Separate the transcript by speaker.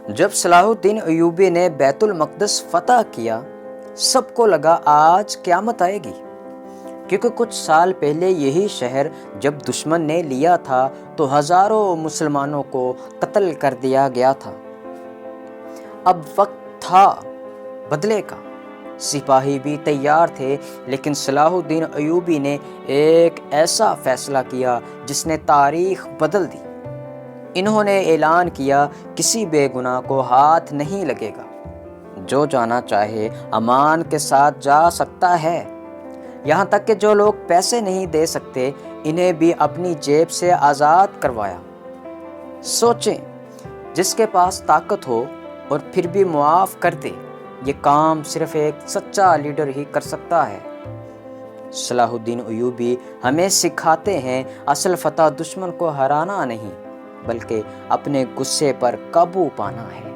Speaker 1: جب صلاح الدین ایوبی نے بیت المقدس فتح کیا، سب کو لگا آج قیامت آئے گی، کیونکہ کچھ سال پہلے یہی شہر جب دشمن نے لیا تھا تو ہزاروں مسلمانوں کو قتل کر دیا گیا تھا۔ اب وقت تھا بدلے کا، سپاہی بھی تیار تھے، لیکن صلاح الدین ایوبی نے ایک ایسا فیصلہ کیا جس نے تاریخ بدل دی۔ انہوں نے اعلان کیا، کسی بے گناہ کو ہاتھ نہیں لگے گا، جو جانا چاہے امان کے ساتھ جا سکتا ہے، یہاں تک کہ جو لوگ پیسے نہیں دے سکتے انہیں بھی اپنی جیب سے آزاد کروایا۔ سوچیں، جس کے پاس طاقت ہو اور پھر بھی معاف کر دے، یہ کام صرف ایک سچا لیڈر ہی کر سکتا ہے۔ صلاح الدین ایوبی ہمیں سکھاتے ہیں، اصل فتح دشمن کو ہرانا نہیں بلکہ اپنے غصے پر قابو پانا ہے۔